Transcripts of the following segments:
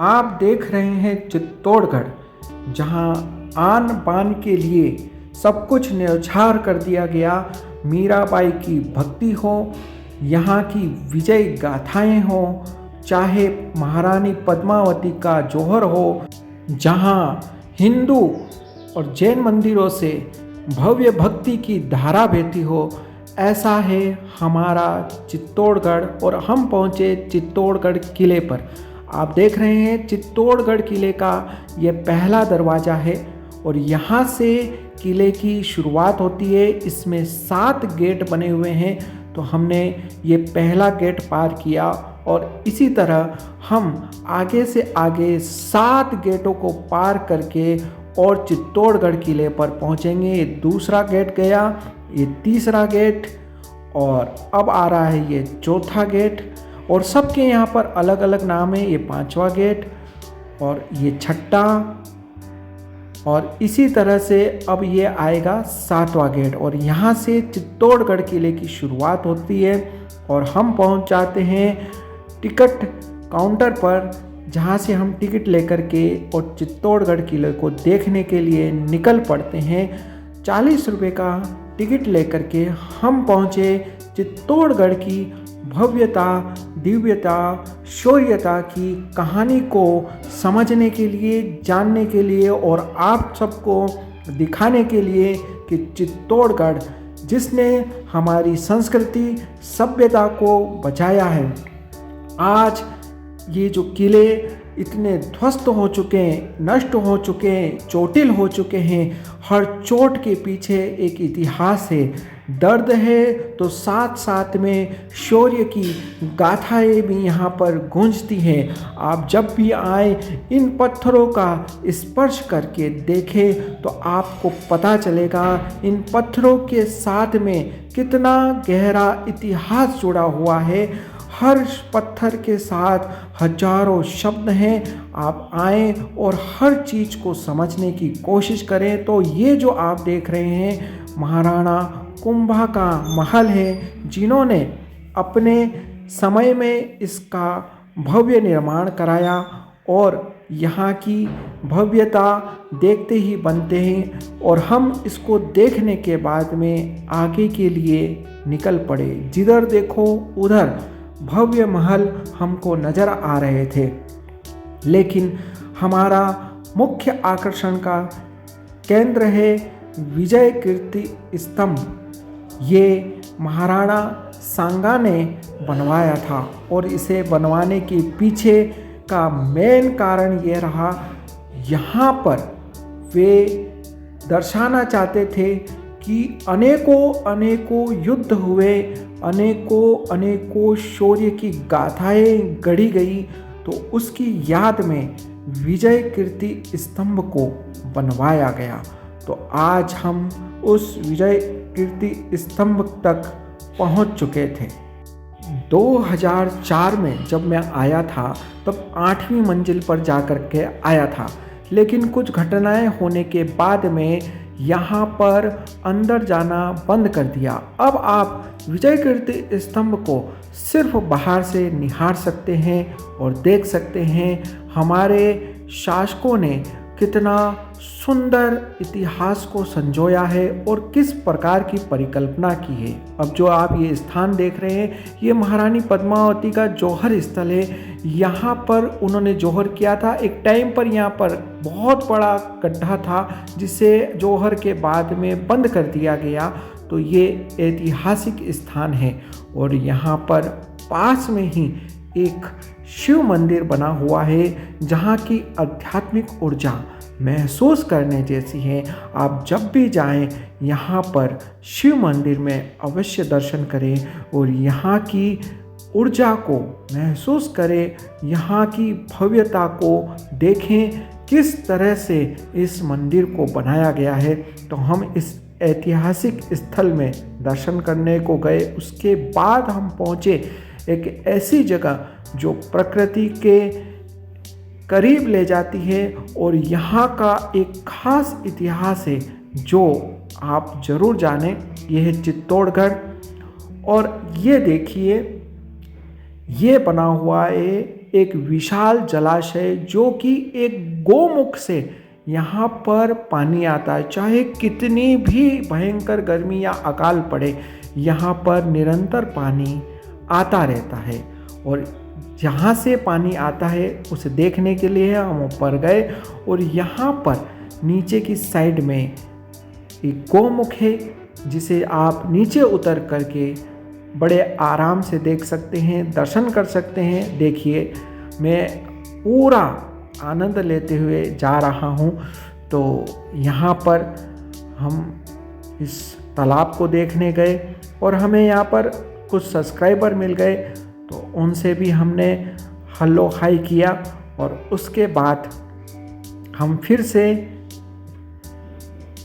आप देख रहे हैं चित्तौड़गढ़, जहां आन बान के लिए सब कुछ न्यौछावर कर दिया गया। मीराबाई की भक्ति हो, यहाँ की विजय गाथाएं हो, चाहे महारानी पद्मावती का जौहर हो, जहाँ हिंदू और जैन मंदिरों से भव्य भक्ति की धारा बहती हो, ऐसा है हमारा चित्तौड़गढ़। और हम पहुँचे चित्तौड़गढ़ किले पर। आप देख रहे हैं चित्तौड़गढ़ किले का ये पहला दरवाज़ा है और यहाँ से किले की शुरुआत होती है। इसमें 7 गेट बने हुए हैं, तो हमने ये पहला गेट पार किया और इसी तरह हम आगे से आगे 7 गेटों को पार करके और चित्तौड़गढ़ किले पर पहुँचेंगे। ये दूसरा गेट गया, ये तीसरा गेट और अब आ रहा है ये चौथा गेट, और सबके यहाँ पर अलग अलग नाम है। ये 5वां गेट और ये 6ठा, और इसी तरह से अब ये आएगा 7वां गेट। और यहाँ से चित्तौड़गढ़ किले की शुरुआत होती है और हम पहुँच जाते हैं टिकट काउंटर पर, जहाँ से हम टिकट लेकर के और चित्तौड़गढ़ किले को देखने के लिए निकल पड़ते हैं। 40 रुपये का टिकट लेकर के हम पहुँचे चित्तौड़गढ़ की भव्यता, दिव्यता, शौर्यता की कहानी को समझने के लिए, जानने के लिए और आप सबको दिखाने के लिए कि चित्तौड़गढ़ जिसने हमारी संस्कृति, सभ्यता को बचाया है। आज ये जो किले इतने ध्वस्त हो चुके हैं, नष्ट हो चुके हैं, चोटिल हो चुके हैं, हर चोट के पीछे एक इतिहास है, दर्द है, तो साथ साथ में शौर्य की गाथाएं भी यहाँ पर गूंजती हैं। आप जब भी आए इन पत्थरों का स्पर्श करके देखें तो आपको पता चलेगा इन पत्थरों के साथ में कितना गहरा इतिहास जुड़ा हुआ है। हर पत्थर के साथ हजारों शब्द हैं। आप आएँ और हर चीज़ को समझने की कोशिश करें। तो ये जो आप देख रहे हैं महाराणा कुंभा का महल है, जिन्होंने अपने समय में इसका भव्य निर्माण कराया और यहाँ की भव्यता देखते ही बनते हैं। और हम इसको देखने के बाद में आगे के लिए निकल पड़े। जिधर देखो उधर भव्य महल हमको नज़र आ रहे थे, लेकिन हमारा मुख्य आकर्षण का केंद्र है विजय कीर्ति स्तंभ। ये महाराणा सांगा ने बनवाया था और इसे बनवाने के पीछे का मेन कारण ये रहा, यहाँ पर वे दर्शाना चाहते थे कि अनेकों युद्ध हुए, अनेकों शौर्य की गाथाएं गढ़ी गई, तो उसकी याद में विजय कीर्ति स्तंभ को बनवाया गया। तो आज हम उस विजय कीर्ति स्तंभ तक पहुंच चुके थे। 2004 में जब मैं आया था तब 8वीं मंजिल पर जाकर के आया था, लेकिन कुछ घटनाएं होने के बाद में यहाँ पर अंदर जाना बंद कर दिया। अब आप विजय कीर्ति स्तंभ को सिर्फ बाहर से निहार सकते हैं और देख सकते हैं हमारे शासकों ने कितना सुंदर इतिहास को संजोया है और किस प्रकार की परिकल्पना की है। अब जो आप ये स्थान देख रहे हैं, ये महारानी पद्मावती का जौहर स्थल है। यहाँ पर उन्होंने जौहर किया था। एक टाइम पर यहाँ पर बहुत बड़ा गड्ढा था, जिसे जौहर के बाद में बंद कर दिया गया। तो ये ऐतिहासिक स्थान है और यहाँ पर पास में ही एक शिव मंदिर बना हुआ है, जहाँ की आध्यात्मिक ऊर्जा महसूस करने जैसी है। आप जब भी जाएं यहाँ पर शिव मंदिर में अवश्य दर्शन करें और यहाँ की ऊर्जा को महसूस करें, यहाँ की भव्यता को देखें, किस तरह से इस मंदिर को बनाया गया है। तो हम इस ऐतिहासिक स्थल में दर्शन करने को गए। उसके बाद हम पहुँचे एक ऐसी जगह जो प्रकृति के करीब ले जाती है और यहाँ का एक खास इतिहास है जो आप ज़रूर जानें। यह है चित्तौड़गढ़। और ये देखिए, ये बना हुआ है एक विशाल जलाशय जो कि एक गोमुख से यहाँ पर पानी आता है। चाहे कितनी भी भयंकर गर्मी या अकाल पड़े, यहाँ पर निरंतर पानी आता रहता है। और जहाँ से पानी आता है उसे देखने के लिए हम ऊपर गए और यहाँ पर नीचे की साइड में एक गोमुख है जिसे आप नीचे उतर करके बड़े आराम से देख सकते हैं, दर्शन कर सकते हैं। देखिए, मैं पूरा आनंद लेते हुए जा रहा हूँ। तो यहाँ पर हम इस तालाब को देखने गए और हमें यहाँ पर कुछ सब्सक्राइबर मिल गए, तो उनसे भी हमने हेलो हाय किया। और उसके बाद हम फिर से,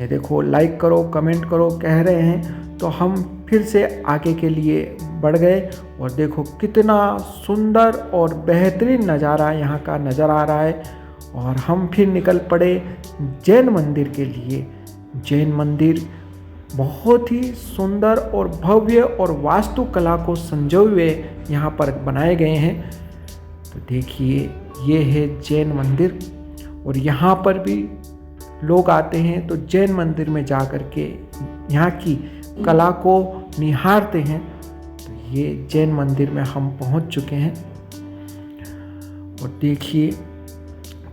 ये देखो, लाइक करो कमेंट करो कह रहे हैं, तो हम फिर से आगे के लिए बढ़ गए। और देखो कितना सुंदर और बेहतरीन नज़ारा यहाँ का नज़र आ रहा है। और हम फिर निकल पड़े जैन मंदिर के लिए। जैन मंदिर बहुत ही सुंदर और भव्य और वास्तुकला को संजोए हुए यहाँ पर बनाए गए हैं। तो देखिए, ये है जैन मंदिर और यहाँ पर भी लोग आते हैं तो जैन मंदिर में जा कर के यहाँ की कला को निहारते हैं। तो ये जैन मंदिर में हम पहुँच चुके हैं और देखिए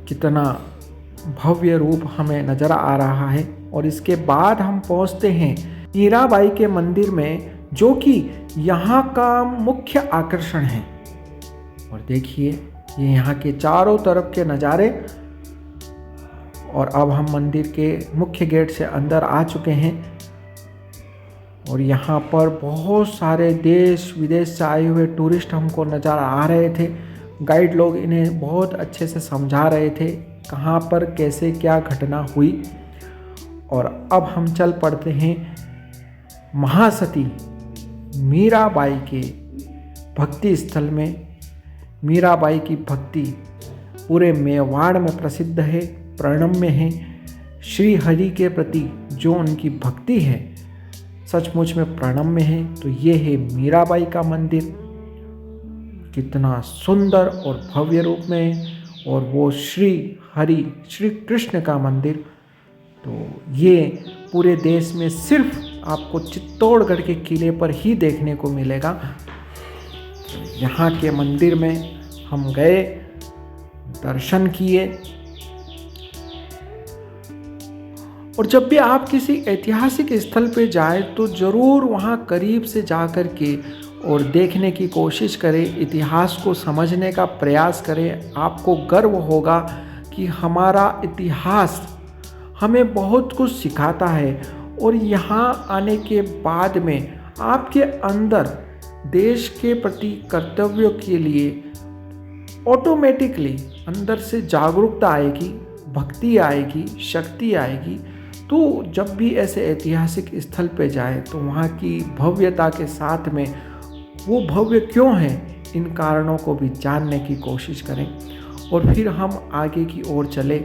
कितना भव्य रूप हमें नज़र आ रहा है। और इसके बाद हम पहुँचते हैं मीराबाई के मंदिर में, जो कि यहाँ का मुख्य आकर्षण है। और देखिए ये यहाँ के चारों तरफ के नज़ारे। और अब हम मंदिर के मुख्य गेट से अंदर आ चुके हैं और यहाँ पर बहुत सारे देश विदेश से आए हुए टूरिस्ट हमको नज़र आ रहे थे। गाइड लोग इन्हें बहुत अच्छे से समझा रहे थे कहाँ पर कैसे क्या घटना हुई। और अब हम चल पड़ते हैं महासती मीराबाई के भक्ति स्थल में। मीराबाई की भक्ति पूरे मेवाड़ में प्रसिद्ध है, प्रणम्य है। श्री हरि के प्रति जो उनकी भक्ति है सचमुच में प्रणम्य है। तो ये है मीराबाई का मंदिर, कितना सुंदर और भव्य रूप में है। और वो श्री हरि श्री कृष्ण का मंदिर, तो ये पूरे देश में सिर्फ आपको चित्तौड़गढ़ के किले पर ही देखने को मिलेगा। यहाँ के मंदिर में हम गए, दर्शन किए। और जब भी आप किसी ऐतिहासिक स्थल पे जाएं तो ज़रूर वहाँ करीब से जा कर के और देखने की कोशिश करें, इतिहास को समझने का प्रयास करें। आपको गर्व होगा कि हमारा इतिहास हमें बहुत कुछ सिखाता है। और यहाँ आने के बाद में आपके अंदर देश के प्रति कर्तव्यों के लिए ऑटोमेटिकली अंदर से जागरूकता आएगी, भक्ति आएगी, शक्ति आएगी। तो जब भी ऐसे ऐतिहासिक स्थल पे जाए तो वहाँ की भव्यता के साथ में वो भव्य क्यों है, इन कारणों को भी जानने की कोशिश करें। और फिर हम आगे की ओर चले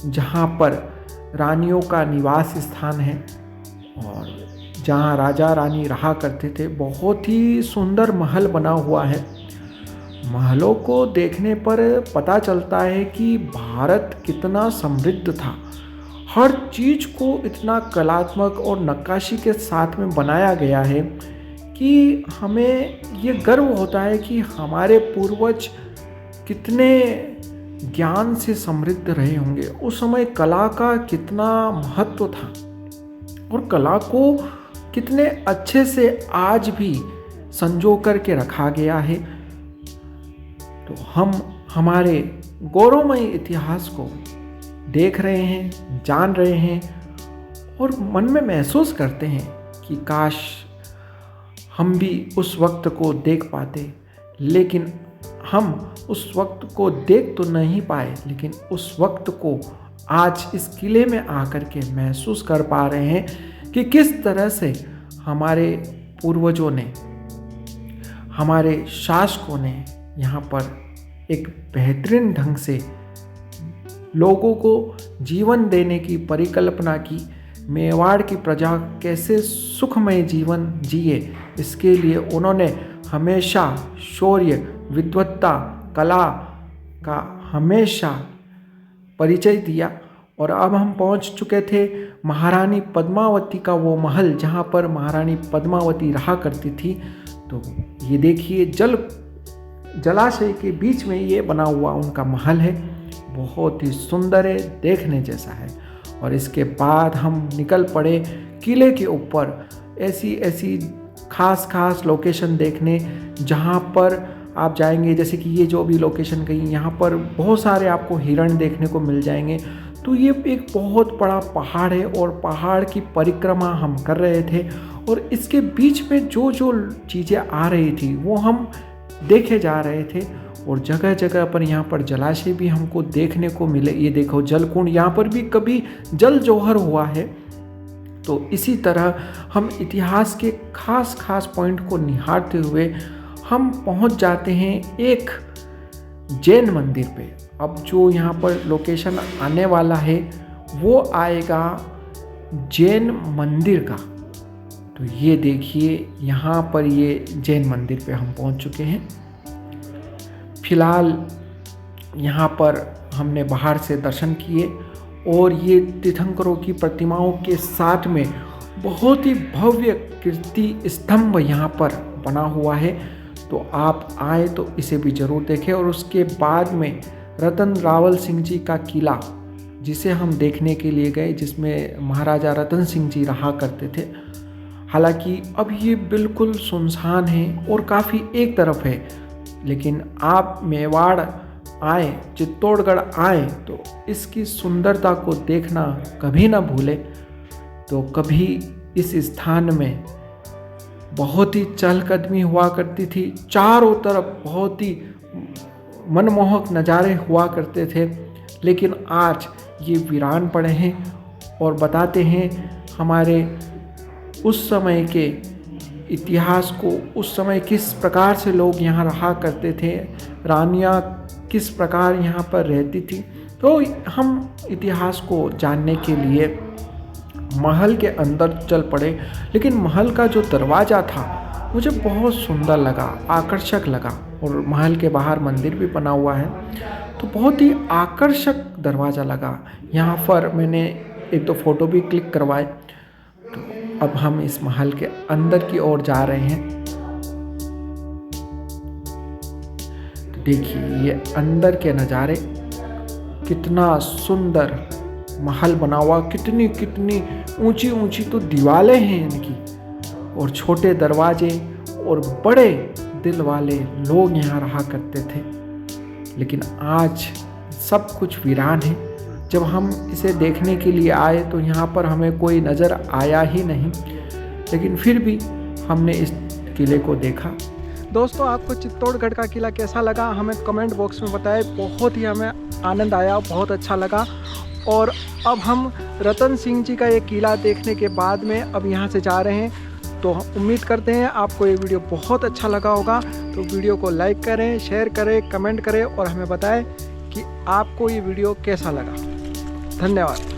जहाँ पर रानियों का निवास स्थान है और जहाँ राजा रानी रहा करते थे। बहुत ही सुंदर महल बना हुआ है। महलों को देखने पर पता चलता है कि भारत कितना समृद्ध था। हर चीज़ को इतना कलात्मक और नक्काशी के साथ में बनाया गया है कि हमें ये गर्व होता है कि हमारे पूर्वज कितने ज्ञान से समृद्ध रहे होंगे। उस समय कला का कितना महत्व था और कला को कितने अच्छे से आज भी संजो कर के रखा गया है। तो हम हमारे गौरवमय इतिहास को देख रहे हैं, जान रहे हैं और मन में महसूस करते हैं कि काश हम भी उस वक्त को देख पाते। लेकिन हम उस वक्त को देख तो नहीं पाए, लेकिन उस वक्त को आज इस किले में आकर के महसूस कर पा रहे हैं कि किस तरह से हमारे पूर्वजों ने, हमारे शासकों ने यहाँ पर एक बेहतरीन ढंग से लोगों को जीवन देने की परिकल्पना की। मेवाड़ की प्रजा कैसे सुखमय जीवन जिए, इसके लिए उन्होंने हमेशा शौर्य, विद्वत्ता, कला का हमेशा परिचय दिया। और अब हम पहुंच चुके थे महारानी पद्मावती का वो महल, जहां पर महारानी पद्मावती रहा करती थी। तो ये देखिए जलाशय के बीच में ये बना हुआ उनका महल है, बहुत ही सुंदर है, देखने जैसा है। और इसके बाद हम निकल पड़े किले के ऊपर, ऐसी खास लोकेशन देखने, जहाँ पर आप जाएंगे। जैसे कि ये जो भी लोकेशन गई, यहाँ पर बहुत सारे आपको हिरण देखने को मिल जाएंगे। तो ये एक बहुत बड़ा पहाड़ है और पहाड़ की परिक्रमा हम कर रहे थे, और इसके बीच में जो चीज़ें आ रही थी वो हम देखे जा रहे थे। और जगह जगह पर यहाँ पर जलाशय भी हमको देखने को मिले। ये देखो जलकुंड, यहाँ पर भी कभी जल जौहर हुआ है। तो इसी तरह हम इतिहास के खास पॉइंट को निहारते हुए हम पहुँच जाते हैं एक जैन मंदिर पे। अब जो यहाँ पर लोकेशन आने वाला है वो आएगा जैन मंदिर का। तो ये देखिए यहाँ पर ये जैन मंदिर पे हम पहुँच चुके हैं। फिलहाल यहाँ पर हमने बाहर से दर्शन किए, और ये तीर्थंकरों की प्रतिमाओं के साथ में बहुत ही भव्य कीर्ति स्तंभ यहाँ पर बना हुआ है। तो आप आए तो इसे भी ज़रूर देखें। और उसके बाद में रतन रावल सिंह जी का किला, जिसे हम देखने के लिए गए, जिसमें महाराजा रतन सिंह जी रहा करते थे। हालांकि अब ये बिल्कुल सुनसान है और काफ़ी एक तरफ है, लेकिन आप मेवाड़ आए, चित्तौड़गढ़ आए तो इसकी सुंदरता को देखना कभी ना भूले। तो कभी इस स्थान में बहुत ही चहलकदमी हुआ करती थी, चारों तरफ बहुत ही मनमोहक नज़ारे हुआ करते थे, लेकिन आज ये वीरान पड़े हैं। और बताते हैं हमारे उस समय के इतिहास को, उस समय किस प्रकार से लोग यहाँ रहा करते थे, रानियाँ किस प्रकार यहाँ पर रहती थी। तो हम इतिहास को जानने के लिए महल के अंदर चल पड़े। लेकिन महल का जो दरवाज़ा था मुझे बहुत सुंदर लगा, आकर्षक लगा। और महल के बाहर मंदिर भी बना हुआ है, तो बहुत ही आकर्षक दरवाज़ा लगा। यहाँ पर मैंने एक दो फ़ोटो भी क्लिक करवाए। तो अब हम इस महल के अंदर की ओर जा रहे हैं। तो देखिए ये अंदर के नज़ारे, कितना सुंदर महल बना हुआ, कितनी ऊंची तो दीवारें हैं इनकी, और छोटे दरवाजे, और बड़े दिल वाले लोग यहाँ रहा करते थे। लेकिन आज सब कुछ वीरान है। जब हम इसे देखने के लिए आए तो यहाँ पर हमें कोई नज़र आया ही नहीं, लेकिन फिर भी हमने इस किले को देखा। दोस्तों, आपको चित्तौड़गढ़ का किला कैसा लगा हमें कमेंट बॉक्स में बताएं। बहुत ही हमें आनंद आया, बहुत अच्छा लगा। और अब हम रतन सिंह जी का ये किला देखने के बाद में अब यहाँ से जा रहे हैं। तो उम्मीद करते हैं आपको ये वीडियो बहुत अच्छा लगा होगा। तो वीडियो को लाइक करें, शेयर करें, कमेंट करें और हमें बताएं कि आपको ये वीडियो कैसा लगा। धन्यवाद।